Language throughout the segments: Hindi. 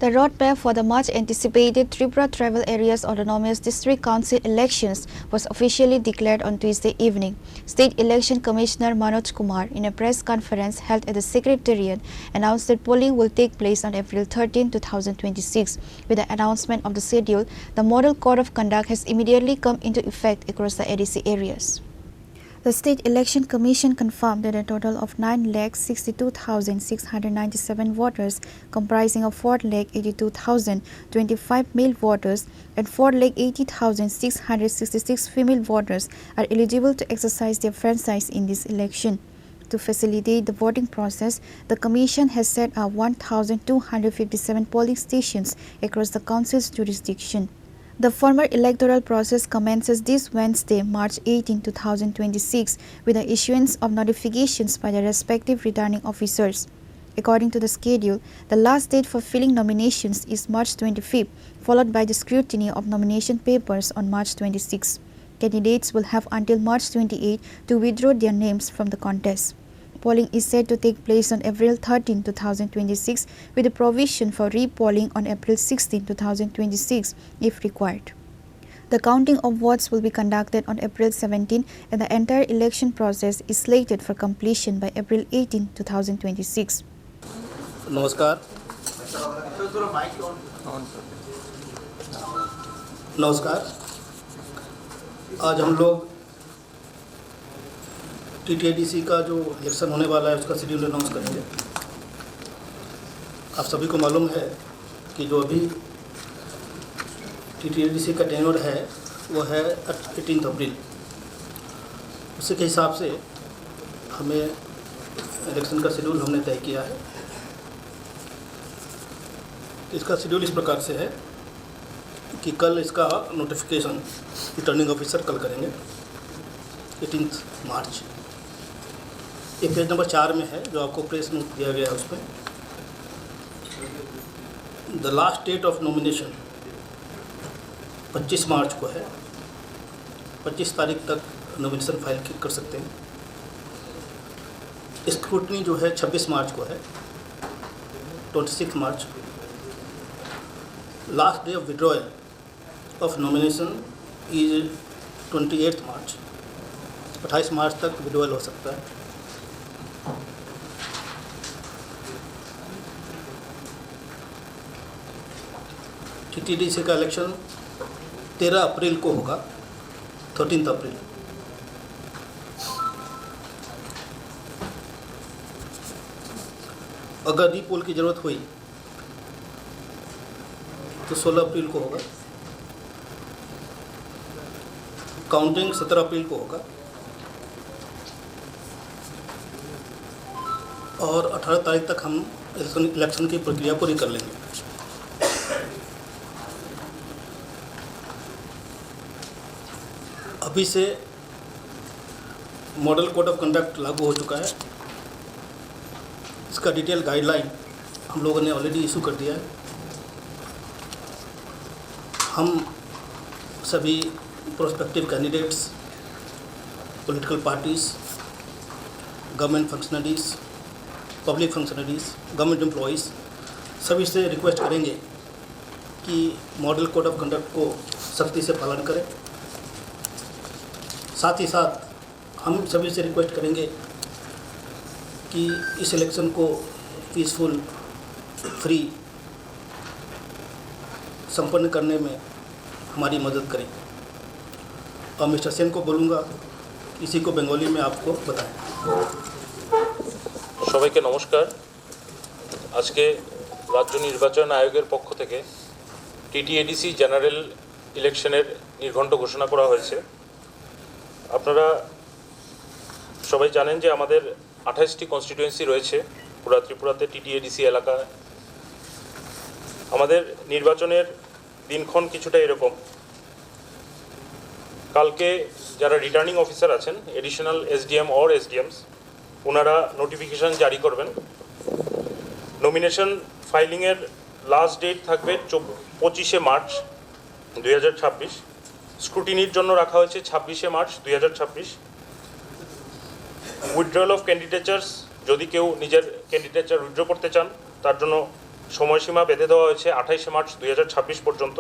The roadmap for the much-anticipated Tripura Tribal Areas Autonomous District Council elections was officially declared on Tuesday evening. State Election Commissioner Manoj Kumar, in a press conference held at the Secretariat, announced that polling will take place on April 13, 2026. With the announcement of the schedule, the Model Code of Conduct has immediately come into effect across the ADC areas. The State Election Commission confirmed that a total of 9,62,697 voters, comprising of 4,82,025 male voters and 4,80,666 female voters, are eligible to exercise their franchise in this election. To facilitate the voting process, the Commission has set up 1,257 polling stations across the Council's jurisdiction. The formal electoral process commences this Wednesday, March 18, 2026, with the issuance of notifications by the respective returning officers. According to the schedule, the last date for filling nominations is March 25, followed by the scrutiny of nomination papers on March 26. Candidates will have until March 28 to withdraw their names from the contest. Polling is set to take place on April 13, 2026, with a provision for re-polling on April 16, 2026, if required. The counting of votes will be conducted on April 17, and the entire election process is slated for completion by April 18, 2026. नमस्कार। आज हम लोग TTADC का जो इलेक्शन होने वाला है उसका शेड्यूल अनाउंस करेंगे। आप सभी को मालूम है कि जो अभी TTADC का टेन्योर है वो है 18 अप्रैल। उसी के हिसाब से हमें इलेक्शन का शेड्यूल हमने तय किया है। इसका शेड्यूल इस प्रकार से है कि कल इसका नोटिफिकेशन रिटर्निंग ऑफिसर कल करेंगे 18 मार्च। ये पेज नंबर 4 में है जो आपको प्रेस नोट दिया गया है उस पर। The last date of nomination 25 March को है। 25 तारीख तक नॉमिनेशन फाइल कर सकते हैं। स्क्रूटनी जो है 26 मार्च को है, 26 मार्च। Last day of withdrawal of nomination is 28 March. 28 मार्च तक विड्रॉयल हो सकता है। TTADC का इलेक्शन 13 अप्रैल को होगा, 13 अप्रैल। अगर रीपोल की ज़रूरत हुई तो 16 अप्रैल को होगा। काउंटिंग 17 अप्रैल को होगा और 18 तारीख तक हम इलेक्शन की प्रक्रिया पूरी कर लेंगे। अभी से मॉडल कोड ऑफ कंडक्ट लागू हो चुका है। इसका डिटेल गाइडलाइन हम लोगों ने ऑलरेडी इशू कर दिया है। हम सभी prospective candidates, political parties, government functionaries, public functionaries, government employees सभी से रिक्वेस्ट करेंगे कि मॉडल कोड ऑफ कंडक्ट को सख्ती से पालन करें। साथ ही साथ हम सभी से रिक्वेस्ट करेंगे कि इस इलेक्शन को पीसफुल, फ्री संपन्न करने में हमारी मदद करें। और मिस्टर सेन को बोलूँगा इसी को बंगाली में आपको बताएं। সবাইকে নমস্কার। আজকে রাজ্য নির্বাচন আয়োগের পক্ষ থেকে TTADC জেনারেল ইলেকশনের নির্ঘণ্ট ঘোষণা করা হয়েছে। আপনারা সবাই জানেন যে আমাদের 28টি কনস্টিটিউয়েন্সি রয়েছে পুরা ত্রিপুরাতে TTADC এলাকায়। আমাদের নির্বাচনের দিনক্ষণ কিছুটা এরকম। কালকে যারা রিটার্নিং অফিসার আছেন, এডিশনাল SDM অর SDMs, ওনারা নোটিফিকেশান জারি করবেন। নমিনেশন ফাইলিংয়ের লাস্ট ডেট থাকবে 25 মার্চ 2026। স্ক্রুটিনির জন্য রাখা হয়েছে 26 মার্চ 2026। উইথড্রয়াল অফ ক্যান্ডিডেচার্স, যদি কেউ নিজের ক্যান্ডিডেচার উইথড্র করতে চান তার জন্য সময়সীমা বেঁধে দেওয়া হয়েছে 28শে মার্চ 2026 পর্যন্ত।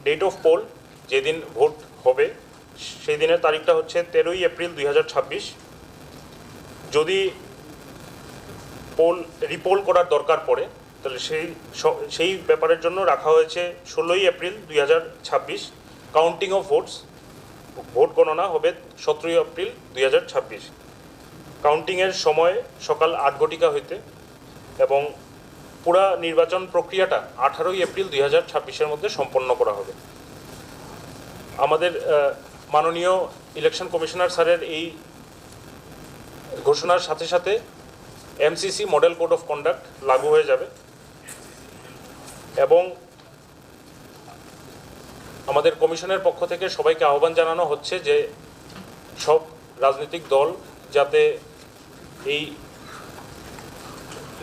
ডেট অফ পোল, যেদিন ভোট হবে সেই দিনের তারিখটা হচ্ছে 13ই এপ্রিল 2026। যদি রিপোল করার দরকার পড়ে তাহলে সেই ব্যাপারের জন্য রাখা হয়েছে 16ই এপ্রিল 2026। কাউন্টিং অফ ভোট গণনা হবে 17ই এপ্রিল 2026। কাউন্টিংয়ের সময় সকাল 8 ঘটিকা হইতে এবং পুরা নির্বাচন প্রক্রিয়াটা 18ই এপ্রিল 2026-এর মধ্যে সম্পন্ন করা হবে। আমাদের মাননীয় ইলেকশন কমিশনার স্যারের এই ঘোষণার সাথে সাথে MCC model code of conduct লাগু হয়ে যাবে এবং আমাদের কমিশনের পক্ষ থেকে সবাইকে আহ্বান জানানো হচ্ছে যে সব রাজনৈতিক দল যাতে এই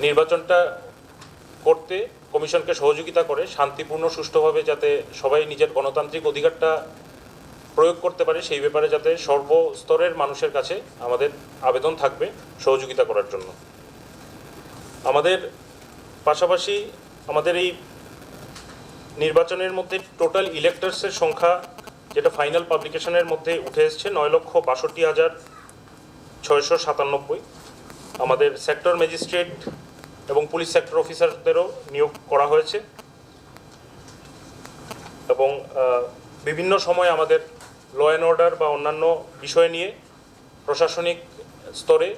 নির্বাচনটা করতে কমিশনকে সহযোগিতা করে, শান্তিপূর্ণ সুষ্ঠুভাবে যাতে সবাই নিজের গণতান্ত্রিক অধিকারটা প্রয়োগ করতে পারে, সেই ব্যাপারে যাতে সর্বস্তরের মানুষের কাছে আমাদের আবেদন থাকবে সহযোগিতা করার জন্য। আমাদের পাশাপাশি আমাদের এই নির্বাচনের মধ্যে টোটাল ইলেক্টরসের সংখ্যা যেটা ফাইনাল পাবলিকেশনের মধ্যে উঠে এসছে 9,62,697। আমাদের সেক্টর ম্যাজিস্ট্রেট এবং পুলিশ সেক্টর অফিসারদেরও নিয়োগ করা হয়েছে এবং বিভিন্ন সময় আমাদের ল অ্যান্ড অর্ডার বা অন্যান্য বিষয় নিয়ে প্রশাসনিক স্তরে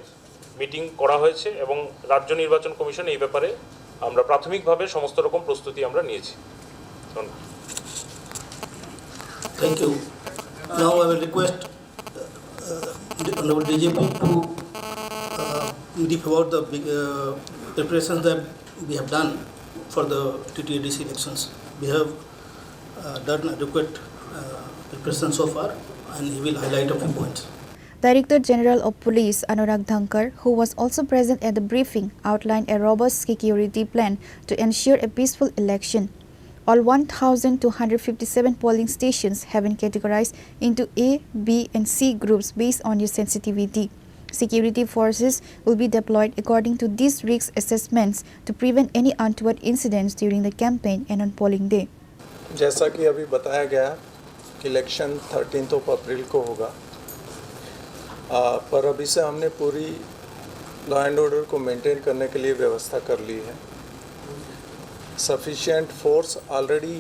মিটিং করা হয়েছে এবং রাজ্য নির্বাচন কমিশন এই ব্যাপারে আমরা প্রাথমিকভাবে সমস্ত রকম প্রস্তুতি আমরা নিয়েছি। ধন্যবাদ। Thank you. Now I will request Honorable DGP to brief about the preparations that we have done for the TTADC elections. We have done adequate preparation so far, and he will highlight a few points. Director General of Police Anurag Dhankar, who was also present at the briefing, outlined a robust security plan to ensure a peaceful election. All 1,257 polling stations have been categorized into A, B and C groups based on their sensitivity. Security forces will be deployed according to these risk assessments to prevent any untoward incidents during the campaign and on polling day. जैसा कि अभी बताया गया कि इलेक्शन 13 अप्रैल को होगा, पर अभी से हमने पूरी लॉ एंड ऑर्डर को मेंटेन करने के लिए व्यवस्था कर ली है। सफिशिएंट फोर्स ऑलरेडी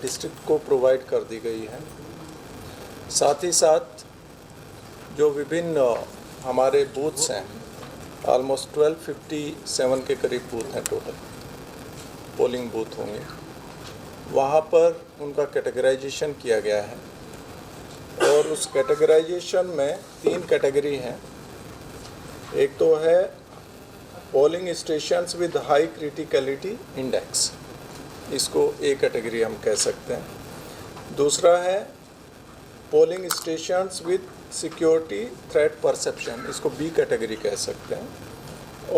डिस्ट्रिक्ट को प्रोवाइड कर दी गई है। साथ ही साथ जो विभिन्न हमारे बूथ्स हैं, ऑलमोस्ट 1257 के करीब बूथ हैं टोटल, पोलिंग बूथ होंगे, वहाँ पर उनका कैटेगराइजेशन किया गया है और उस कैटेगराइजेशन में 3 कैटेगरी हैं। एक तो है polling stations with high criticality index, इसको ए कैटेगरी हम कह सकते हैं। दूसरा है polling stations with security threat perception, इसको बी कैटेगरी कह सकते हैं।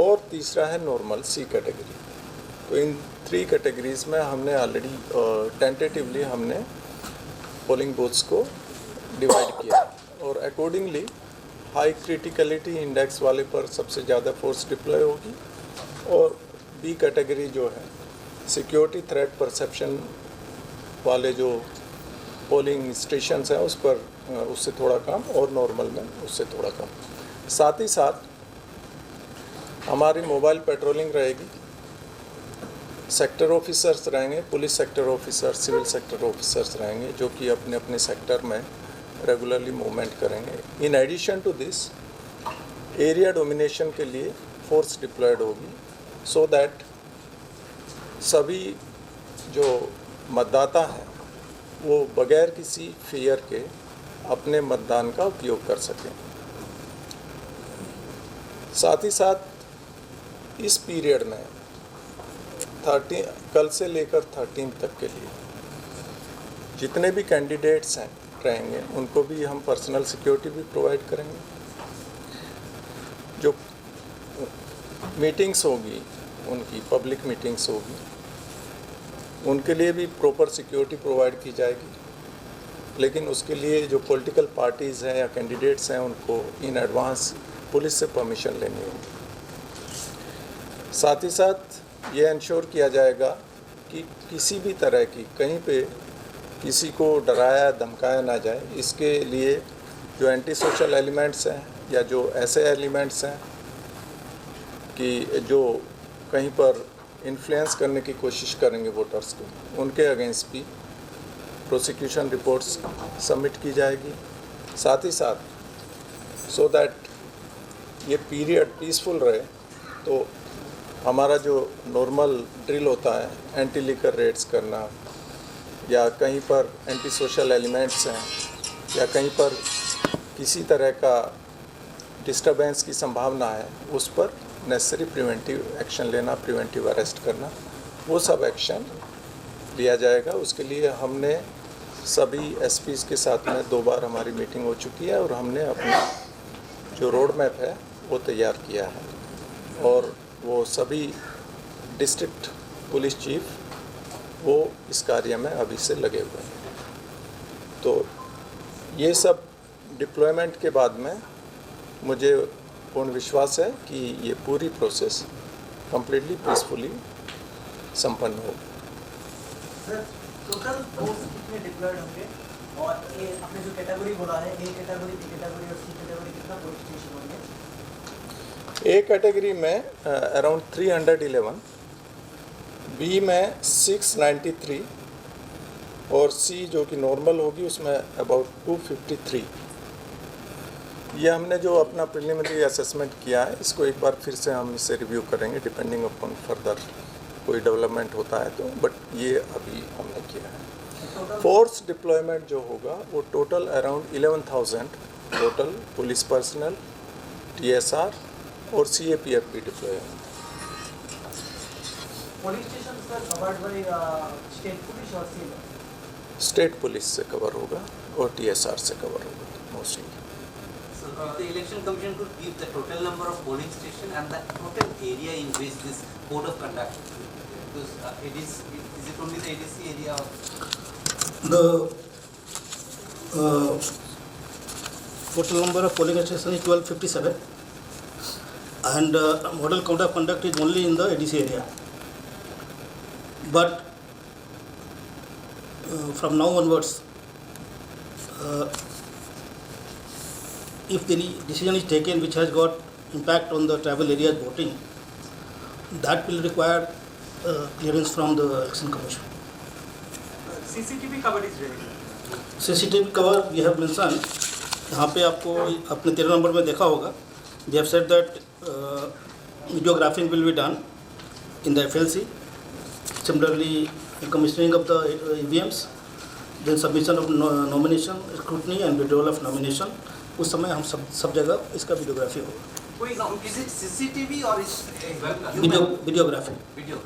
और तीसरा है नॉर्मल, सी कैटेगरी। तो इन 3 कैटेगरीज़ में हमने ऑलरेडी टेंटेटिवली हमने पोलिंग बूथ्स को डिवाइड किया और अकॉर्डिंगली हाई क्रिटिकलिटी इंडेक्स वाले पर सबसे ज़्यादा फोर्स डिप्लॉय होगी और बी कैटेगरी जो है सिक्योरिटी थ्रेट परसेप्शन वाले जो पोलिंग स्टेशंस हैं उस पर उससे थोड़ा कम और नॉर्मल में उससे थोड़ा कम। साथ ही साथ हमारी मोबाइल पेट्रोलिंग रहेगी, सेक्टर ऑफिसर्स रहेंगे, police sector officers, civil sector officers रहेंगे जो कि अपने अपने सेक्टर में रेगुलरली मूवमेंट करेंगे। In addition to this area domination के लिए फोर्स डिप्लॉयड होगी सो दैट सभी जो मतदाता हैं वो बगैर किसी फियर के अपने मतदान का उपयोग कर सकें। साथ ही साथ इस पीरियड में 13 कल से लेकर 13 तक के लिए जितने भी कैंडिडेट्स हैं रहेंगे उनको भी हम पर्सनल सिक्योरिटी भी प्रोवाइड करेंगे। जो मीटिंग्स होगी उनकी पब्लिक मीटिंग्स होगी उनके लिए भी प्रॉपर सिक्योरिटी प्रोवाइड की जाएगी, लेकिन उसके लिए जो पॉलिटिकल पार्टीज़ हैं या कैंडिडेट्स हैं उनको इन एडवांस पुलिस से परमिशन लेनी होगी। साथ ही साथ ये इंश्योर किया जाएगा कि किसी भी तरह की कहीं पे किसी को डराया धमकाया ना जाए। इसके लिए जो एंटी सोशल एलिमेंट्स हैं या जो ऐसे एलिमेंट्स हैं कि जो कहीं पर इन्फ्लुएंस करने की कोशिश करेंगे वोटर्स को, उनके अगेंस्ट भी प्रोसिक्यूशन रिपोर्ट्स सबमिट की जाएगी। साथ ही साथ सो दैट ये पीरियड पीसफुल रहे, तो हमारा जो नॉर्मल ड्रिल होता है एंटी लिकर रेड्स करना या कहीं पर एंटी सोशल एलिमेंट्स हैं या कहीं पर किसी तरह का डिस्टरबेंस की संभावना है, उस पर नेसेसरी प्रिवेंटिव एक्शन लेना, प्रिवेंटिव अरेस्ट करना, वो सब एक्शन लिया जाएगा। उसके लिए हमने सभी एसपीज़ के साथ में 2 बार हमारी मीटिंग हो चुकी है और हमने अपना जो रोड मैप है वो तैयार किया है और वो सभी डिस्ट्रिक्ट पुलिस चीफ वो इस कार्य में अभी से लगे हुए हैं। तो ये सब डिप्लॉयमेंट के बाद में मुझे पूर्ण विश्वास है कि ये पूरी प्रोसेस कंप्लीटली पीसफुली संपन्न होगी। सर, टोटल फोर्स कितने डिप्लॉयड होंगे और ये आपने जो कैटेगरी बोला है, ए कैटेगरी, बी कैटेगरी और सी कैटेगरी, कितना पुलिस स्टेशन होंगे? ए कैटेगरी में अराउंड 311, बी में 693 और सी जो कि नॉर्मल होगी उसमें अबाउट 253। ये हमने जो अपना प्रिलिमिनरी असेसमेंट किया है, इसको एक बार फिर से हम इसे रिव्यू करेंगे डिपेंडिंग अपॉन फर्दर कोई डेवलपमेंट होता है तो, बट ये अभी हमने किया है। फोर्स डिप्लॉयमेंट जो होगा वो total around 11,000 total police personal, TSR और सीएपीएफ भी डिप्लॉय होंगे। Police station sir covered by state police और सी? स्टेट पुलिस से कवर होगा और टीएसआर से कवर होगा mostly. The election commission could give the total number of polling station and the total area in which this code of conduct, because is it only the ADC area or? The total number of polling stations is 1257 and model code of conduct is only in the ADC area. But from now onwards, if the decision is taken which has got impact on the tribal areas voting, that will require clearance from the election commission. CCTV cover is ready. CCTV cover we have mentioned, यहाँ पे आपको अपने 13 नंबर में देखा होगा, we have said that videographing will be done in the FLC, similarly commissioning of the EVMs, then submission of nomination, scrutiny and withdrawal of nomination. उस समय हम सब जगह इसका वीडियोग्राफी होगा। कोई is it CCTV or is videography. Video?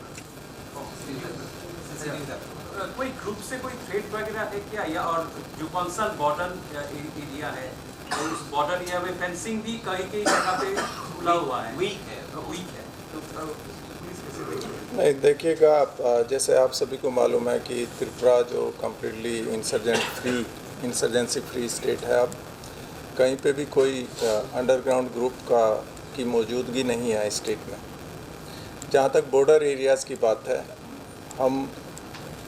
कोई ग्रुप से कोई थ्रेट वगैरह है क्या, या और जो कौन सा बॉर्डर एरिया है तो उस बॉर्डर एरिया में फेंसिंग भी कई जगह पे खुला हुआ है, वीक है तो पुलिस कैसे देखेगी? नहीं, देखिएगा आप, जैसे आप सभी को मालूम है कि त्रिपुरा जो कम्प्लीटली इंसर्जेंसी फ्री स्टेट है, अब कहीं पे भी कोई अंडरग्राउंड ग्रुप की मौजूदगी नहीं है स्टेट में। जहाँ तक बॉर्डर एरियाज़ की बात है, हम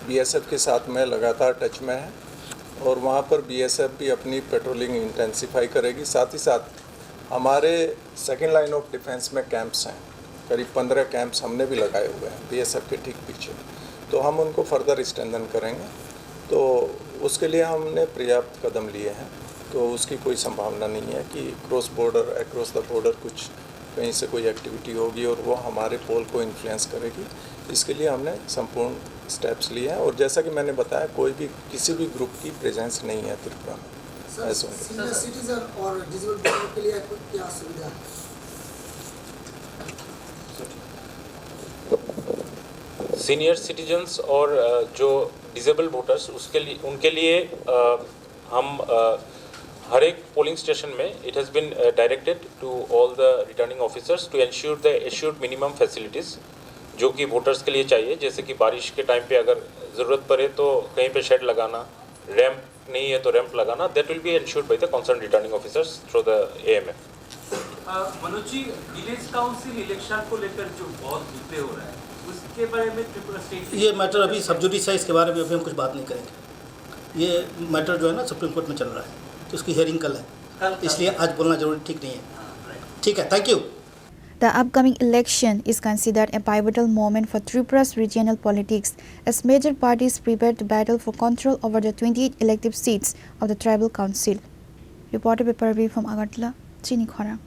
बीएसएफ के साथ में लगातार टच में हैं और वहाँ पर बीएसएफ भी अपनी पेट्रोलिंग इंटेंसिफाई करेगी। साथ ही साथ हमारे सेकेंड लाइन ऑफ डिफेंस में कैंप्स हैं, करीब 15 कैंप्स हमने भी लगाए हुए हैं बीएसएफ के ठीक पीछे, तो हम उनको फर्दर स्ट्रेंथन करेंगे। तो उसके लिए हमने पर्याप्त कदम लिए हैं, तो उसकी कोई संभावना नहीं है कि अक्रॉस द बॉर्डर कुछ कहीं से कोई एक्टिविटी होगी और वो हमारे पोल को इन्फ्लुएंस करेगी। इसके लिए हमने संपूर्ण स्टेप्स लिए हैं और जैसा कि मैंने बताया, कोई भी किसी भी ग्रुप की प्रेजेंस नहीं है त्रिपुरा में। सीनियर सिटीजन और डिसेबल्ड लोगों के लिए क्या सुविधा है? सीनियर सिटीजन्स और जो डिसेबल वोटर्स उनके लिए हम हर एक पोलिंग स्टेशन में it has been directed to all the returning officers to ensure the assured minimum facilities जो कि वोटर्स के लिए चाहिए, जैसे कि बारिश के टाइम पे अगर ज़रूरत पड़े तो कहीं पे शेड लगाना, रैंप नहीं है तो रैंप लगाना, that will be ensured by the concern returning officers through the AMF। Manoj ji, village council election को लेकर जो बहुत मुद्दे हो रहा है उसके बारे में त्रिपुरा स्टेट ये मैटर अभी सब जुडिस है, इसके बारे में अभी हम कुछ बात नहीं करेंगे। ये मैटर जो है ना सुप्रीम कोर्ट में चल रहा है, तो उसकी हियरिंग कल है, इसलिए आज बोलना जरूरी ठीक नहीं है। ठीक है, thank you. The upcoming election is considered a pivotal moment for Tripura's regional politics as major parties prepare to battle for control over the 28 elective seats of the Tribal Council. Reported by Parvi from Agartala, Chini Khora.